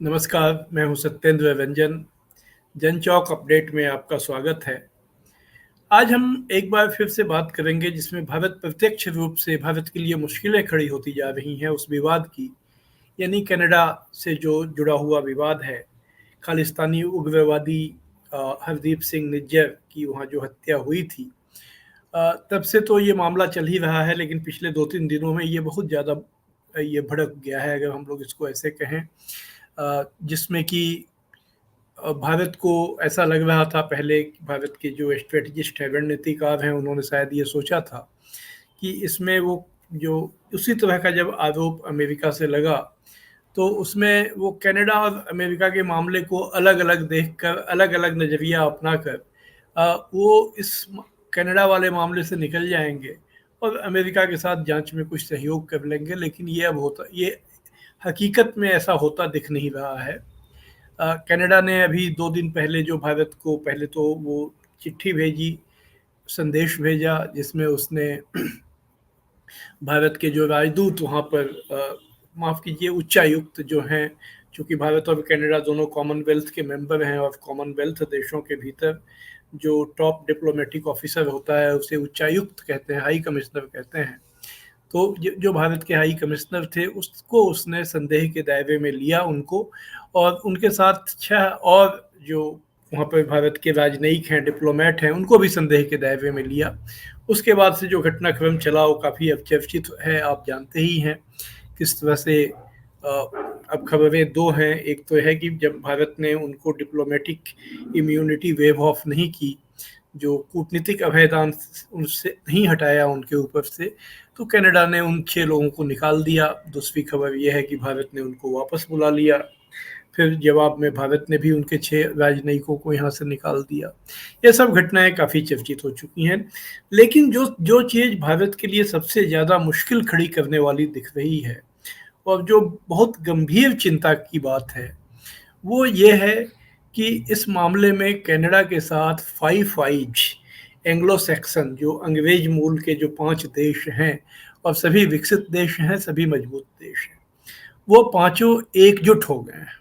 नमस्कार, मैं हूँ सत्येंद्र रंजन। जनचौक अपडेट में आपका स्वागत है। आज हम एक बार फिर से बात करेंगे जिसमें भारत प्रत्यक्ष रूप से भारत के लिए मुश्किलें खड़ी होती जा रही हैं उस विवाद की, यानी कनाडा से जो जुड़ा हुआ विवाद है। खालिस्तानी उग्रवादी हरदीप सिंह निज्जर की वहाँ जो हत्या हुई थी, तब से तो ये मामला चल ही रहा है, लेकिन पिछले 2-3 दिनों में ये बहुत ज़्यादा ये भड़क गया है, अगर हम लोग इसको ऐसे कहें। जिसमें कि भारत को ऐसा लग रहा था पहले कि भारत के जो स्ट्रेटजिस्ट हैं, रणनीतिकार हैं, उन्होंने शायद ये सोचा था कि इसमें वो जो उसी तरह का जब आरोप अमेरिका से लगा, तो उसमें वो कनाडा और अमेरिका के मामले को अलग-अलग देखकर, अलग-अलग नज़रिया अपनाकर वो इस कनाडा वाले मामले से निकल जाएँगे और अमेरिका के साथ जाँच में कुछ सहयोग कर लेंगे। लेकिन ये हकीकत में ऐसा होता दिख नहीं रहा है। कनाडा ने अभी 2 दिन पहले जो भारत को पहले तो वो चिट्ठी भेजी, संदेश भेजा, जिसमें उसने भारत के जो राजदूत वहाँ पर माफ़ कीजिए उच्चायुक्त जो हैं, चूँकि भारत और कनाडा दोनों कॉमनवेल्थ के मेंबर हैं और कॉमनवेल्थ देशों के भीतर जो टॉप डिप्लोमेटिक ऑफिसर होता है उसे उच्चायुक्त कहते हैं, हाई कमिश्नर कहते हैं। तो जो भारत के हाई कमिश्नर थे उसको उसने संदेह के दायरे में लिया उनको, और उनके साथ 6 और जो वहाँ पर भारत के राजनयिक हैं, डिप्लोमेट हैं, उनको भी संदेह के दायरे में लिया। उसके बाद से जो घटनाक्रम चला वो काफ़ी अब चर्चित है, आप जानते ही हैं किस तरह से। अब खबरें 2 हैं, एक तो है कि जब भारत ने उनको डिप्लोमेटिक इम्यूनिटी वेव ऑफ नहीं की, जो कूटनीतिक अभयदान उनसे नहीं हटाया उनके ऊपर से, तो कनाडा ने उन 6 लोगों को निकाल दिया। दूसरी खबर यह है कि भारत ने उनको वापस बुला लिया। फिर जवाब में भारत ने भी उनके 6 राजनयिकों को यहाँ से निकाल दिया। ये सब घटनाएं काफ़ी चर्चित हो चुकी हैं। लेकिन जो जो चीज़ भारत के लिए सबसे ज़्यादा मुश्किल खड़ी करने वाली दिख रही है और जो बहुत गंभीर चिंता की बात है, वो ये है कि इस मामले में कनाडा के साथ फाइव आइज एंग्लो सैक्सन जो अंग्रेज मूल के जो 5 देश हैं और सभी विकसित देश हैं, सभी मजबूत देश हैं, वो पांचों एकजुट हो गए हैं।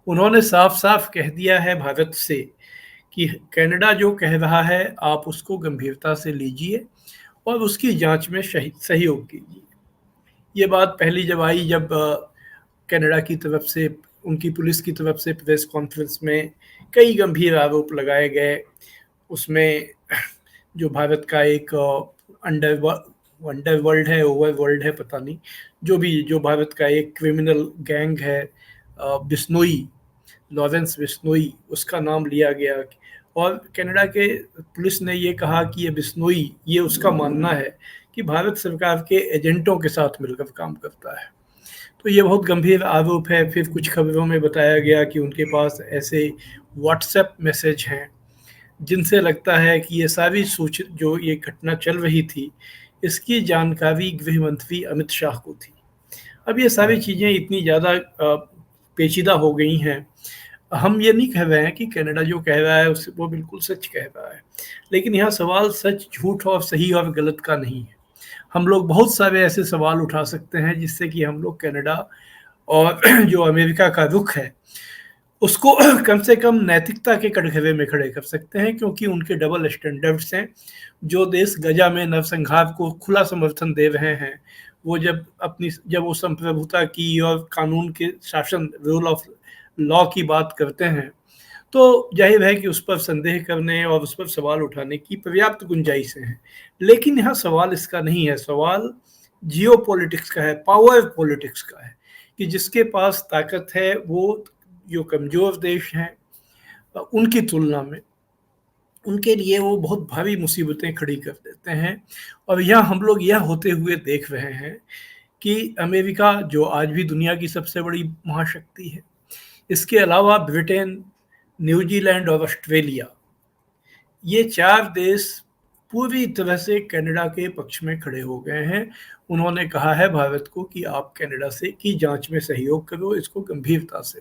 उन्होंने साफ-साफ कह दिया है भारत से कि कनाडा जो कह रहा है आप उसको गंभीरता से लीजिए और उसकी जांच में सहयोग कीजिए। ये बात पहली जब आई जब कनाडा की तरफ से, उनकी पुलिस की तरफ से प्रेस कॉन्फ्रेंस में कई गंभीर आरोप लगाए गए। उसमें जो भारत का एक अंडरवर्ल्ड है, ओवरवर्ल्ड है, पता नहीं, जो भी जो भारत का एक क्रिमिनल गैंग है, बिश्नोई, लॉरेंस बिश्नोई, उसका नाम लिया गया। और कनाडा के पुलिस ने ये कहा कि ये बिश्नोई, ये उसका मानना है कि भारत सरकार के एजेंटों के साथ मिलकर काम करता है। तो ये बहुत गंभीर आरोप है। फिर कुछ खबरों में बताया गया कि उनके पास ऐसे व्हाट्सएप मैसेज हैं जिनसे लगता है कि ये सारी जो ये घटना चल रही थी, इसकी जानकारी गृह मंत्री अमित शाह को थी। अब ये सारी चीज़ें इतनी ज़्यादा पेचीदा हो गई हैं। हम ये नहीं कह रहे हैं कि कनाडा जो कह रहा है उस वो बिल्कुल सच कह रहा है, लेकिन यहाँ सवाल सच, झूठ और सही और गलत का नहीं है। हम लोग बहुत सारे ऐसे सवाल उठा सकते हैं जिससे कि हम लोग कनाडा और जो अमेरिका का रुख है उसको कम से कम नैतिकता के कटघरे में खड़े कर सकते हैं, क्योंकि उनके डबल स्टैंडर्ड्स हैं। जो देश गजा में नरसंहार को खुला समर्थन दे रहे हैं, वो जब वो संप्रभुता की और कानून के शासन, रूल ऑफ लॉ की बात करते हैं, तो जाहिर है कि उस पर संदेह करने और उस पर सवाल उठाने की पर्याप्त गुंजाइशें हैं। लेकिन यहाँ सवाल इसका नहीं है, सवाल जियो पॉलिटिक्स का है, पावर पॉलिटिक्स का है, कि जिसके पास ताकत है वो जो कमज़ोर देश हैं उनकी तुलना में उनके लिए वो बहुत भारी मुसीबतें खड़ी कर देते हैं। और यहाँ हम लोग यह होते हुए देख रहे हैं कि अमेरिका जो आज भी दुनिया की सबसे बड़ी महाशक्ति है, इसके अलावा ब्रिटेन, न्यूजीलैंड और ऑस्ट्रेलिया, ये 4 देश पूरी तरह से कनाडा के पक्ष में खड़े हो गए हैं। उन्होंने कहा है भारत को कि आप कनाडा से की जांच में सहयोग करो, इसको गंभीरता से।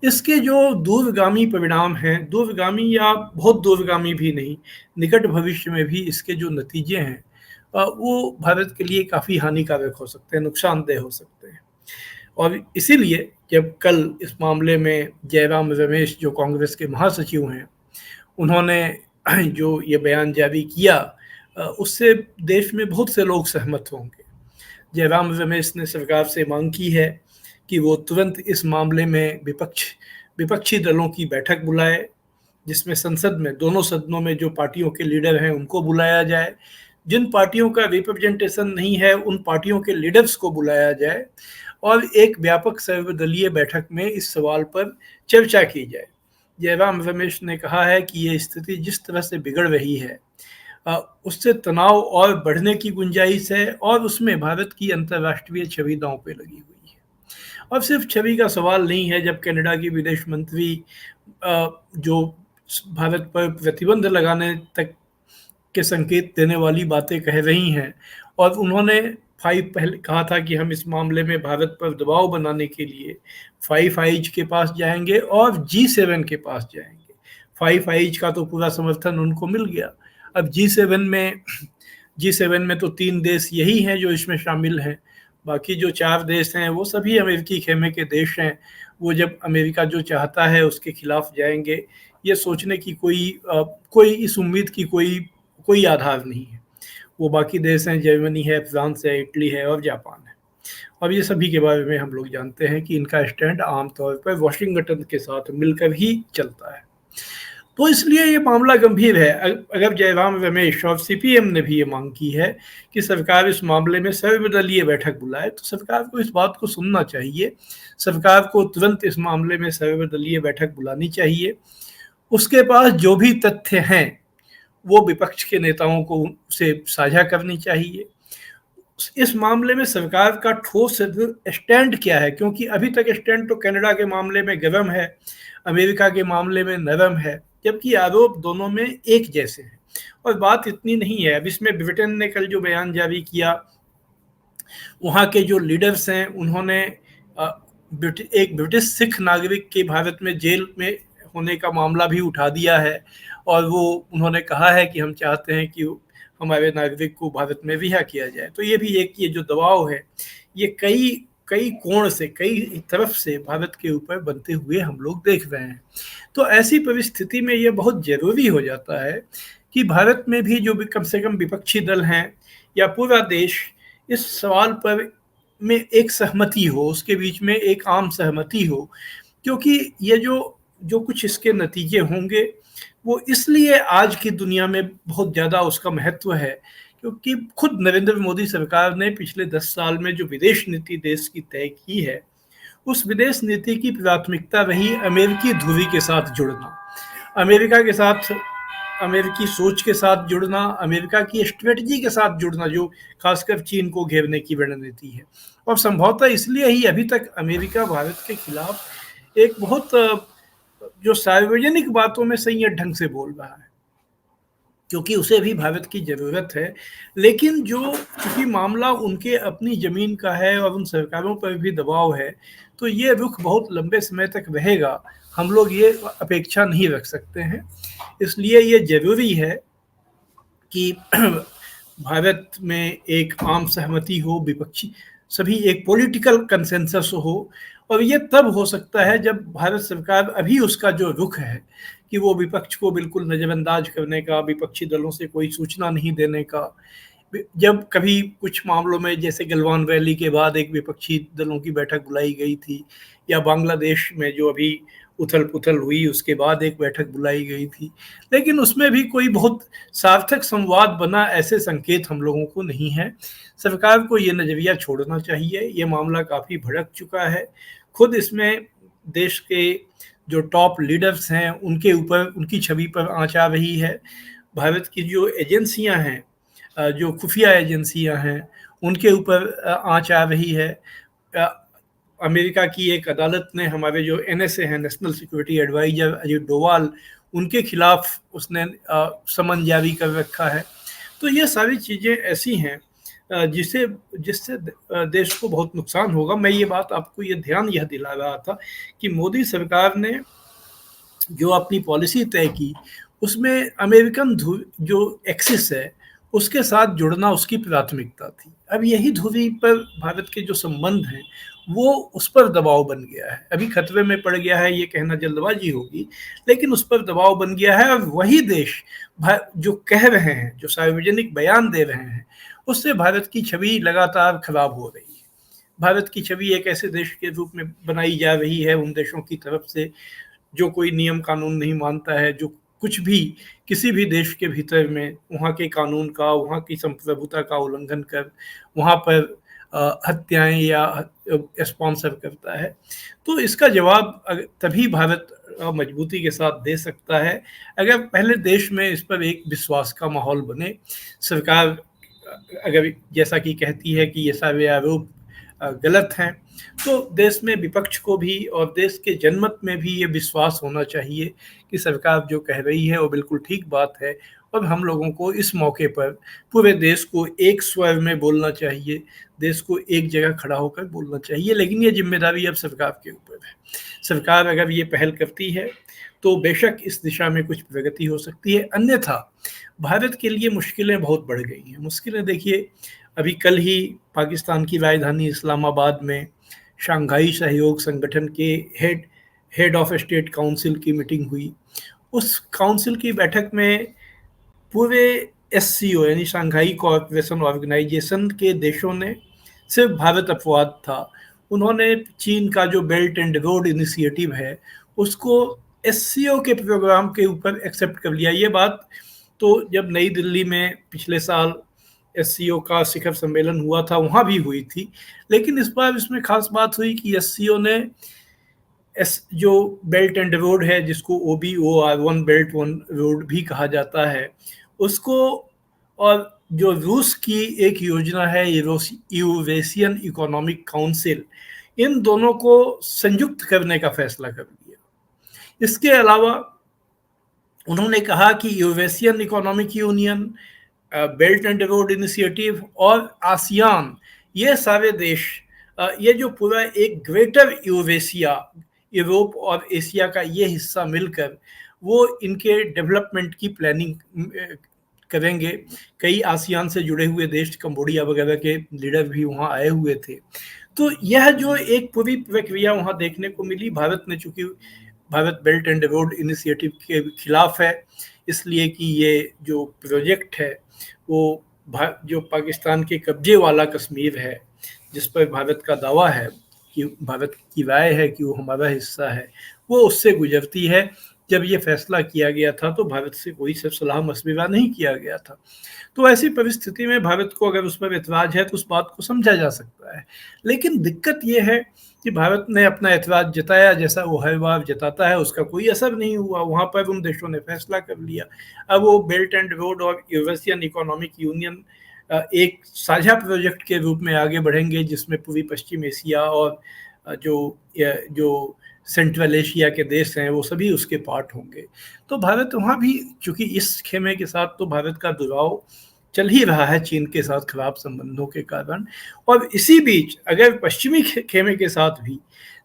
इसके जो दूरगामी परिणाम हैं, दूरगामी या बहुत दूरगामी भी नहीं, निकट भविष्य में भी इसके जो नतीजे हैं वो भारत के लिए काफ़ी हानिकारक हो सकते हैं, नुकसानदेह हो सकते हैं। और इसीलिए जब कल इस मामले में जयराम रमेश जो कांग्रेस के महासचिव हैं, उन्होंने जो ये बयान जारी किया, उससे देश में बहुत से लोग सहमत होंगे। जयराम रमेश ने सरकार से मांग की है कि वो तुरंत इस मामले में विपक्षी दलों की बैठक बुलाए, जिसमें संसद में दोनों सदनों में जो पार्टियों के लीडर हैं उनको बुलाया जाए, जिन पार्टियों का रिप्रेजेंटेशन नहीं है उन पार्टियों के लीडर्स को बुलाया जाए और एक व्यापक सर्वदलीय बैठक में इस सवाल पर चर्चा की जाए। जयराम रमेश ने कहा है कि ये स्थिति जिस तरह से बिगड़ रही है, उससे तनाव और बढ़ने की गुंजाइश है और उसमें भारत की अंतर्राष्ट्रीय छवि दांव पे लगी हुई है। और सिर्फ छवि का सवाल नहीं है, जब कनाडा की विदेश मंत्री जो भारत पर प्रतिबंध लगाने तक के संकेत देने वाली बातें कह रही हैं, और उन्होंने पहले कहा था कि हम इस मामले में भारत पर दबाव बनाने के लिए 5 आइज के पास जाएंगे और G7 के पास जाएंगे। 5 आइज का तो पूरा समर्थन उनको मिल गया। अब G7 में तो 3 देश यही हैं जो इसमें शामिल हैं, बाकी जो 4 देश हैं वो सभी अमेरिकी खेमे के देश हैं। वो जब अमेरिका जो चाहता है उसके खिलाफ जाएंगे, ये सोचने की कोई इस उम्मीद की कोई आधार नहीं है। वो बाकी देश हैं, जर्मनी है, फ्रांस है, इटली है और जापान है। और ये सभी के बारे में हम लोग जानते हैं कि इनका स्टैंड आमतौर पर वॉशिंगटन के साथ मिलकर ही चलता है। तो इसलिए ये मामला गंभीर है। अगर जयराम रमेश और CPM ने भी ये मांग की है कि सरकार इस मामले में सर्वदलीय बैठक बुलाए, तो सरकार को इस बात को सुनना चाहिए। सरकार को तुरंत इस मामले में सर्वदलीय बैठक बुलानी चाहिए। उसके पास जो भी तथ्य हैं वो विपक्ष के नेताओं को से साझा करनी चाहिए। इस मामले में सरकार का ठोस स्टैंड क्या है, क्योंकि अभी तक स्टैंड तो कनाडा के मामले में गर्म है, अमेरिका के मामले में नरम है, जबकि आरोप दोनों में एक जैसे हैं। और बात इतनी नहीं है। अब इसमें ब्रिटेन ने कल जो बयान जारी किया, वहाँ के जो लीडर्स हैं उन्होंने एक ब्रिटिश सिख नागरिक के भारत में जेल में होने का मामला भी उठा दिया है, और वो उन्होंने कहा है कि हम चाहते हैं कि हमारे नागरिक को भारत में रिहा किया जाए। तो ये भी एक ये जो दबाव है, ये कई कोण से, कई तरफ से भारत के ऊपर बनते हुए हम लोग देख रहे हैं। तो ऐसी परिस्थिति में ये बहुत ज़रूरी हो जाता है कि भारत में भी जो भी कम से कम विपक्षी दल हैं या पूरा देश इस सवाल पर में एक सहमति हो, उसके बीच में एक आम सहमति हो, क्योंकि ये जो कुछ इसके नतीजे होंगे वो इसलिए आज की दुनिया में बहुत ज़्यादा उसका महत्व है, क्योंकि खुद नरेंद्र मोदी सरकार ने पिछले 10 साल में जो विदेश नीति देश की तय की है, उस विदेश नीति की प्राथमिकता रही अमेरिकी धुरी के साथ जुड़ना, अमेरिका के साथ, अमेरिकी सोच के साथ जुड़ना, अमेरिका की स्ट्रेटजी के साथ जुड़ना, जो खासकर चीन को घेरने की रणनीति है। और संभवतः इसलिए ही अभी तक अमेरिका भारत के खिलाफ एक बहुत जो सार्वजनिक बातों में संयत ढंग से बोल रहा है, क्योंकि उसे भी भारत की ज़रूरत है। लेकिन क्योंकि मामला उनके अपनी ज़मीन का है और उन सरकारों पर भी दबाव है, तो ये रुख बहुत लंबे समय तक रहेगा। हम लोग ये अपेक्षा नहीं रख सकते हैं। इसलिए ये ज़रूरी है कि भारत में एक आम सहमति हो, विपक्षी सभी एक पॉलिटिकल कंसेंसस हो, और ये तब हो सकता है जब भारत सरकार अभी उसका जो रुख है कि वो विपक्ष को बिल्कुल नज़रअंदाज करने का, विपक्षी दलों से कोई सूचना नहीं देने का। जब कभी कुछ मामलों में, जैसे गलवान वैली के बाद एक विपक्षी दलों की बैठक बुलाई गई थी, या बांग्लादेश में जो अभी उथल पुथल हुई उसके बाद एक बैठक बुलाई गई थी, लेकिन उसमें भी कोई बहुत सार्थक संवाद बना, ऐसे संकेत हम लोगों को नहीं है। सरकार को ये नज़रिया छोड़ना चाहिए। ये मामला काफ़ी भड़क चुका है। खुद इसमें देश के जो टॉप लीडर्स हैं उनके ऊपर, उनकी छवि पर आँच आ रही है। भारत की जो एजेंसियां हैं, जो खुफिया एजेंसियां हैं, उनके ऊपर आँच आ रही है। अमेरिका की एक अदालत ने हमारे जो NSA हैं, national security adviser Ajit Doval, उनके खिलाफ उसने समन जारी कर रखा है। तो ये सारी चीज़ें ऐसी हैं जिससे देश को बहुत नुकसान होगा। मैं ये बात आपको यह दिला रहा था कि मोदी सरकार ने जो अपनी पॉलिसी तय की, उसमें अमेरिकन जो एक्सिस है उसके साथ जुड़ना उसकी प्राथमिकता थी। अब यही धुरी पर भारत के जो संबंध हैं, वो उस पर दबाव बन गया है। अभी खतरे में पड़ गया है, ये कहना जल्दबाजी होगी, लेकिन उस पर दबाव बन गया है। और वही देश जो कह रहे हैं, जो सार्वजनिक बयान दे रहे हैं, उससे भारत की छवि लगातार खराब हो रही है। भारत की छवि एक ऐसे देश के रूप में बनाई जा रही है उन देशों की तरफ से जो कोई नियम कानून नहीं मानता है, जो कुछ भी किसी भी देश के भीतर में वहाँ के कानून का, वहाँ की संप्रभुता का उल्लंघन कर वहाँ पर हत्याएं या स्पॉन्सर करता है। तो इसका जवाब तभी भारत मजबूती के साथ दे सकता है अगर पहले देश में इस पर एक विश्वास का माहौल बने। सरकार अगर जैसा कि कहती है कि ये सारे आरोप गलत हैं, तो देश में विपक्ष को भी और देश के जनमत में भी ये विश्वास होना चाहिए कि सरकार जो कह रही है वो बिल्कुल ठीक बात है। और हम लोगों को इस मौके पर पूरे देश को एक स्वर में बोलना चाहिए, देश को एक जगह खड़ा होकर बोलना चाहिए। लेकिन ये जिम्मेदारी अब सरकार के ऊपर है। सरकार अगर ये पहल करती है तो बेशक इस दिशा में कुछ प्रगति हो सकती है, अन्यथा भारत के लिए मुश्किलें बहुत बढ़ गई हैं। मुश्किलें देखिए, अभी कल ही पाकिस्तान की राजधानी इस्लामाबाद में शंघाई सहयोग संगठन के हेड ऑफ स्टेट काउंसिल की मीटिंग हुई। उस काउंसिल की बैठक में पूरे एससीओ यानी शंघाई कोऑपरेशन ऑर्गेनाइजेशन के देशों ने, सिर्फ भारत अपवाद था, उन्होंने चीन का जो बेल्ट एंड रोड इनिशिएटिव है उसको एससीओ के प्रोग्राम के ऊपर एक्सेप्ट कर लिया। ये बात तो जब नई दिल्ली में पिछले साल एससीओ का शिखर सम्मेलन हुआ था वहाँ भी हुई थी, लेकिन इस बार इसमें खास बात हुई कि एससीओ ने जो बेल्ट एंड रोड है, जिसको OBOR one belt one road भी कहा जाता है, उसको, और जो रूस की एक योजना है यूरेशियन इकोनॉमिक काउंसिल, इन दोनों को संयुक्त करने का फैसला कर लिया। इसके अलावा उन्होंने कहा कि Eurasian economic union, belt and road initiative और आसियान, ये सारे देश, ये जो पूरा एक ग्रेटर यूरेशिया, यूरोप और एशिया का ये हिस्सा मिलकर वो इनके डेवलपमेंट की प्लानिंग करेंगे। कई आसियान से जुड़े हुए देश, कंबोडिया वगैरह के लीडर भी वहाँ आए हुए थे। तो यह जो एक पूरी प्रक्रिया वहाँ देखने को मिली, भारत ने, चूंकि Bharat belt and road initiative के खिलाफ है, इसलिए कि ये जो प्रोजेक्ट है वो जो पाकिस्तान के कब्जे वाला कश्मीर है, जिस पर भारत का दावा है कि भारत की राय है कि वो हमारा हिस्सा है, वो उससे गुजरती है। जब ये फैसला किया गया था तो भारत से कोई सलाह मशविरा नहीं किया गया था। तो ऐसी परिस्थिति में भारत को अगर उस पर एतराज है तो उस बात को समझा जा सकता है। लेकिन दिक्कत ये है कि भारत ने अपना एतराज जताया, जैसा वो हर बार जताता है, उसका कोई असर नहीं हुआ। वहाँ पर उन देशों ने फैसला कर लिया। अब वो बेल्ट एंड रोड और यूरेशियन इकोनॉमिक यूनियन एक साझा प्रोजेक्ट के रूप में आगे बढ़ेंगे, जिसमें पूरी पश्चिम एशिया और जो सेंट्रल एशिया के देश हैं वो सभी उसके पार्ट होंगे। तो भारत वहाँ भी, चूंकि इस खेमे के साथ तो भारत का दुराव चल ही रहा है चीन के साथ खराब संबंधों के कारण, और इसी बीच अगर पश्चिमी खेमे के साथ भी,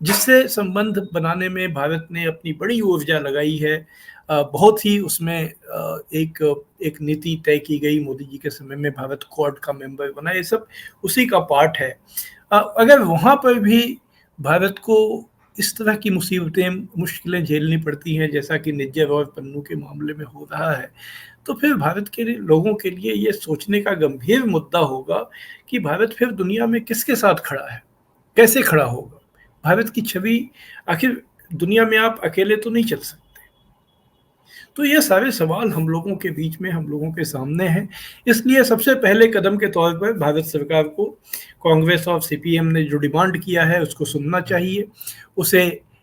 जिससे संबंध बनाने में भारत ने अपनी बड़ी ऊर्जा लगाई है, बहुत ही उसमें एक नीति तय की गई मोदी जी के समय में, भारत क्वाड का मेंबर बना, ये सब उसी का पार्ट है। अगर वहाँ पर भी भारत को इस तरह की मुश्किलें झेलनी पड़ती हैं, जैसा कि निज्जर और पन्नू के मामले में हो रहा है, तो फिर भारत के लोगों के लिए ये सोचने का गंभीर मुद्दा होगा कि भारत फिर दुनिया में किसके साथ खड़ा है, कैसे खड़ा होगा। भारत की छवि, आखिर दुनिया में आप अकेले तो नहीं चल सकते। तो ये सारे सवाल हम लोगों के बीच में, हम लोगों के सामने हैं। इसलिए सबसे पहले कदम के तौर पर भारत सरकार को कांग्रेस और CPM ने जो डिमांड किया है उसको सुनना चाहिए। उसे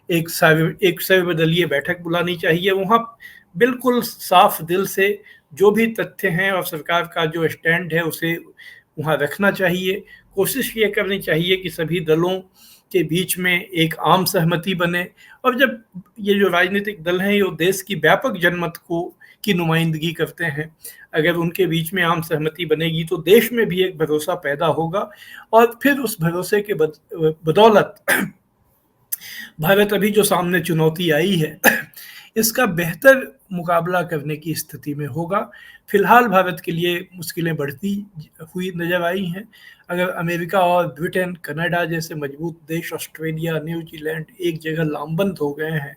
एक सर्वदलीय बैठक बुलानी चाहिए। वहाँ बिल्कुल साफ दिल से जो भी तथ्य हैं और सरकार का जो स्टैंड है उसे वहाँ रखना चाहिए। कोशिश ये करनी चाहिए कि सभी दलों के बीच में एक आम सहमति बने, और जब ये जो राजनीतिक दल हैं ये देश की व्यापक जनमत की नुमाइंदगी करते हैं, अगर उनके बीच में आम सहमति बनेगी तो देश में भी एक भरोसा पैदा होगा, और फिर उस भरोसे के बदौलत भारत अभी जो सामने चुनौती आई है इसका बेहतर मुकाबला करने की स्थिति में होगा। फिलहाल भारत के लिए मुश्किलें बढ़ती हुई नज़र आई हैं। अगर अमेरिका और ब्रिटेन, कनाडा जैसे मजबूत देश, ऑस्ट्रेलिया, न्यूजीलैंड एक जगह लामबंद हो गए हैं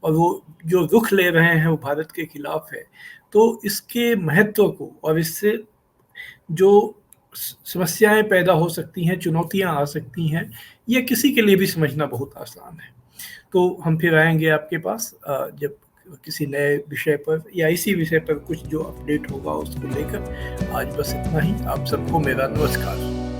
और वो जो रुख ले रहे हैं वो भारत के खिलाफ है, तो इसके महत्व को और इससे जो समस्याएं पैदा हो सकती हैं, चुनौतियां आ सकती हैं, ये किसी के लिए भी समझना बहुत आसान है। तो हम फिर आएंगे आपके पास जब किसी नए विषय पर या इसी विषय पर कुछ जो अपडेट होगा उसको लेकर। आज बस इतना ही। आप सबको मेरा नमस्कार।